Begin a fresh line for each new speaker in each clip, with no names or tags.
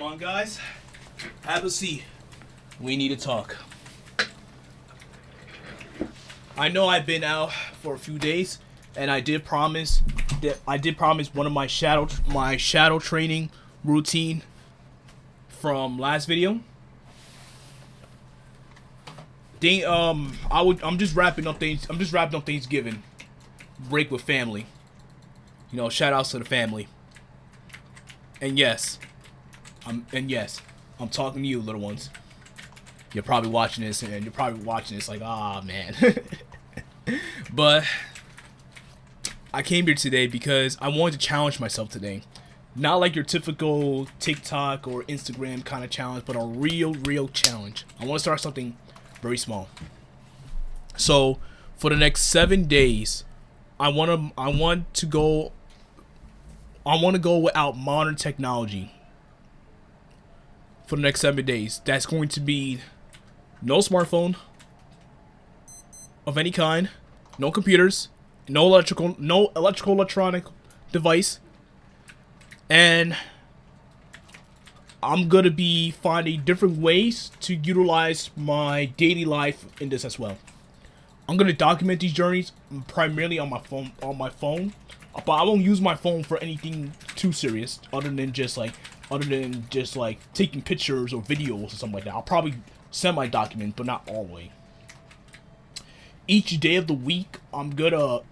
Come on, guys. Have a seat. We need to talk. I know I've been out for a few days, and I did promise one of my shadow training routine from last video. I'm just wrapping up things. I'm just wrapping up Thanksgiving break with family. You know, shout outs to the family. And yes, I'm talking to you, little ones. You're probably watching this, and you're probably watching this like, ah, man. But I came here today because I wanted to challenge myself today. Not like your typical TikTok or Instagram kind of challenge, but a real challenge. I want to start something very small. So for the next 7 days, I want to go without modern technology. For the next 7 days, that's going to be no smartphone of any kind, no computers, no electronic device, and I'm gonna be finding different ways to utilize my daily life in this as well. I'm gonna document these journeys primarily on my phone, but I won't use my phone for anything too serious, other than just like taking pictures or videos or something like that. I'll probably semi-document, but not always. Each day of the week,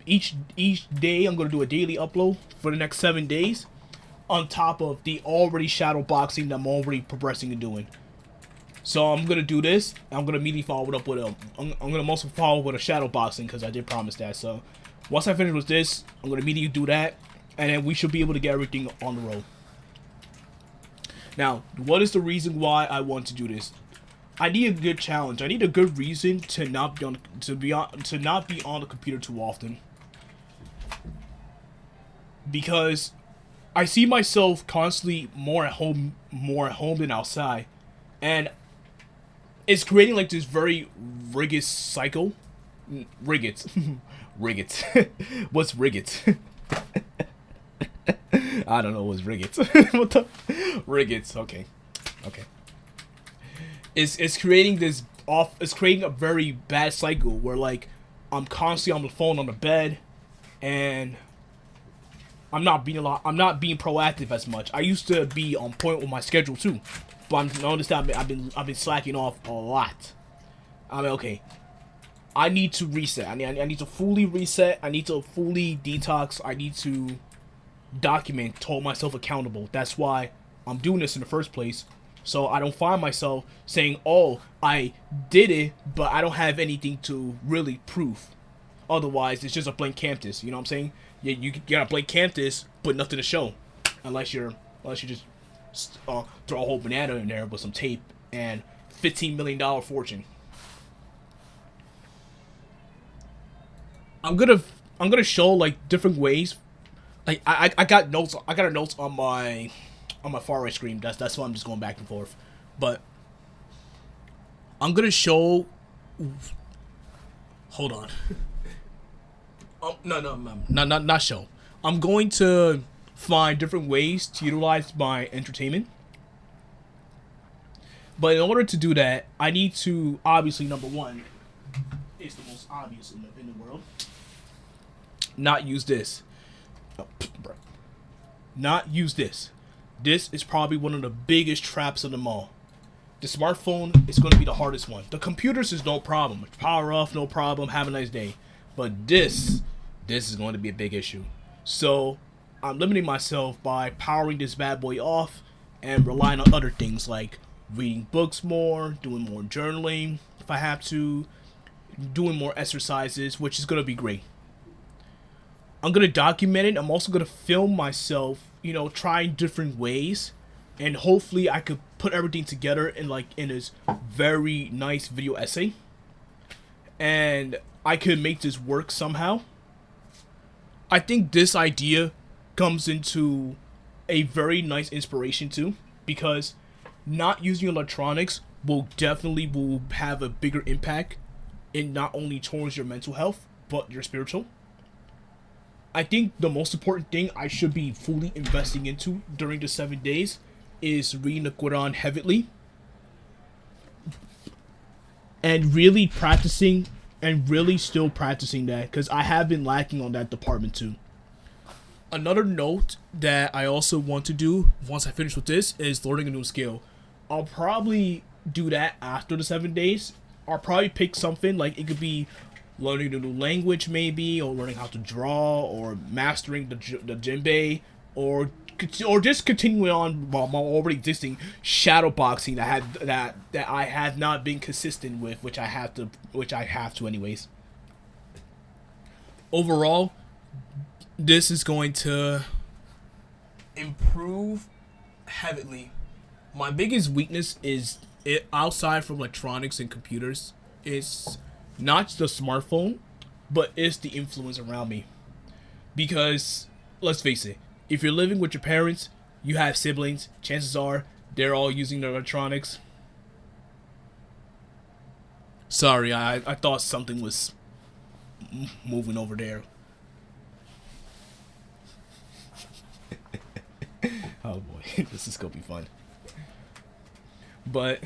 each day I'm gonna do a daily upload for the next 7 days, on top of the already shadow boxing that I'm already progressing and doing. So I'm gonna do this. I'm gonna immediately follow it up with I'm gonna mostly follow with a shadow boxing because I did promise that. So once I finish with this, I'm gonna immediately do that, and then we should be able to get everything on the road. Now, what is the reason why I want to do this? I need a good challenge. I need a good reason to not be on the computer too often. Because I see myself constantly more at home than outside, and it's creating like this very rigid cycle. Rigged. What's rigged? I don't know what's rigged. What the rigged? Okay. It's creating it's creating a very bad cycle where like I'm constantly on the phone on the bed, and I'm not being proactive as much. I used to be on point with my schedule too, but I'm noticed that I've been slacking off a lot. I mean, okay, I need to reset. I need to fully reset. I need to fully detox. I need to document, hold myself accountable. That's why I'm doing this in the first place, so I don't find myself saying, "Oh, I did it," but I don't have anything to really prove. Otherwise, it's just a blank canvas. You know what I'm saying? You got a blank canvas, but nothing to show, unless you just throw a whole banana in there with some tape and $15 million fortune. I'm gonna show like different ways. Like I got notes. I got a notes on my far right screen. That's why I'm just going back and forth. But I'm gonna show. Hold on. Not show. I'm going to find different ways to utilize my entertainment. But in order to do that, I need to obviously, number one, is the most obvious in the world. Not use this. Not use this. This is probably one of the biggest traps of them all. The smartphone is going to be the hardest one. The computers is no problem. Power off, no problem. Have a nice day. But this is going to be a big issue. So I'm limiting myself by powering this bad boy off and relying on other things like reading books more, doing more journaling if I have to, doing more exercises, which is going to be great. I'm going to document it. I'm also going to film myself, trying different ways, and hopefully I could put everything together in this very nice video essay, and I could make this work somehow. I think this idea comes into a very nice inspiration too, because not using electronics will have a bigger impact in not only towards your mental health but your spiritual. I think the most important thing I should be fully investing into during the 7 days is reading the Quran heavily and really practicing and really still practicing that, because I have been lacking on that department too. Another note that I also want to do once I finish with this is learning a new skill. I'll probably do that after the 7 days. I'll probably pick something like, it could be learning a new language maybe, or learning how to draw, or mastering the djembe, or just continuing on while my already existing shadow boxing that I have not been consistent with, which I have to anyways. Overall, this is going to improve heavily. My biggest weakness is it, outside from electronics and computers, is not the smartphone, but it's the influence around me. Because let's face it, if you're living with your parents, you have siblings, chances are they're all using their electronics. Sorry, I thought something was moving over there. Oh boy, this is gonna be fun. But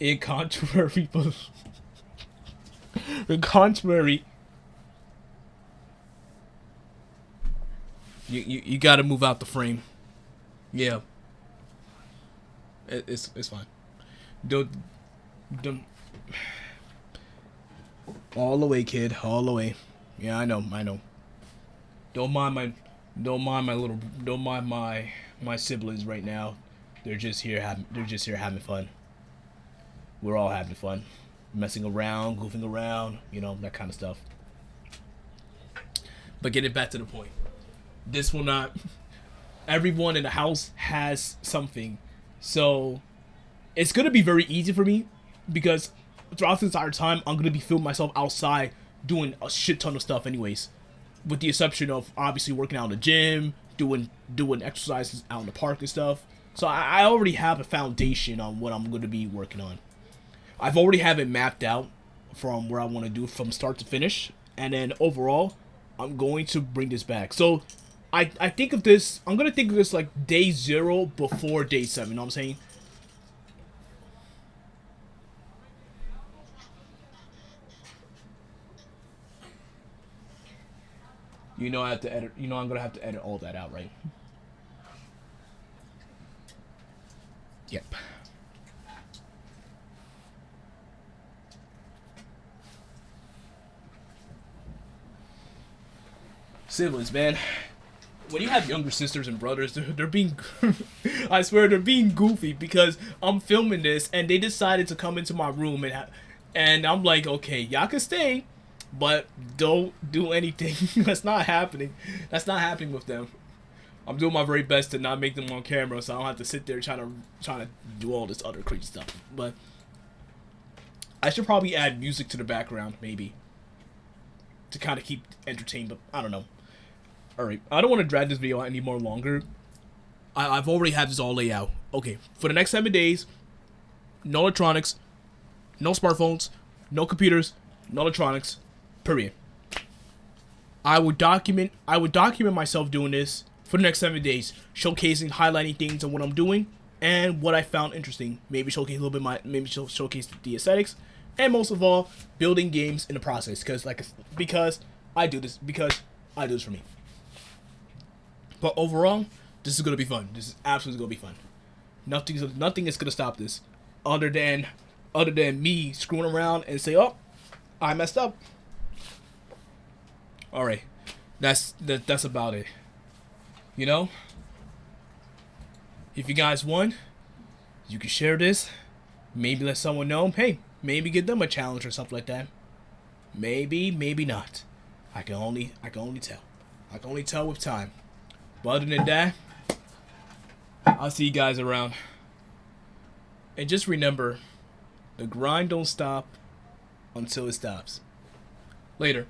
in contrary, you gotta move out the frame. Yeah, it's fine. Don't all the way, kid, all the way. Yeah, I know. Don't mind my siblings right now. They're just here having fun. We're all having fun, messing around, goofing around, that kind of stuff. But getting back to the point, this will not. Everyone in the house has something, so it's gonna be very easy for me, because throughout the entire time I'm gonna be filming myself outside doing a shit ton of stuff anyways, with the exception of obviously working out in the gym, doing exercises out in the park and stuff. So I already have a foundation on what I'm going to be working on. I've already have it mapped out from where I want to do from start to finish, and then overall I'm going to bring this back. So I'm going to think of this like day 0 before day 7, you know what I'm saying? I have to edit. I'm gonna have to edit all that out, right? Yep. Siblings, man. When you have younger sisters and brothers, they're being, I swear they're being goofy, because I'm filming this and they decided to come into my room and I'm like, okay, y'all can stay, but don't do anything. That's not happening. That's not happening with them. I'm doing my very best to not make them on camera, so I don't have to sit there trying to do all this other crazy stuff. But I should probably add music to the background, maybe, to kind of keep entertained. But I don't know. All right, I don't want to drag this video out any more longer. I've already had this all laid out. Okay, for the next 7 days, no electronics, no smartphones, no computers, no electronics. Period. I would document myself doing this for the next 7 days, showcasing, highlighting things on what I'm doing and what I found interesting. Maybe showcase a little bit showcase the aesthetics, and most of all, building games in the process. Because I do this for me. But overall, this is gonna be fun. This is absolutely gonna be fun. Nothing is gonna stop this, other than me screwing around and say, "Oh, I messed up." All right, that's about it. If you guys want, you can share this. Maybe let someone know. Hey, maybe give them a challenge or something like that. Maybe not. I can only tell. I can only tell with time. But other than that, I'll see you guys around. And just remember, the grind don't stop until it stops. Later.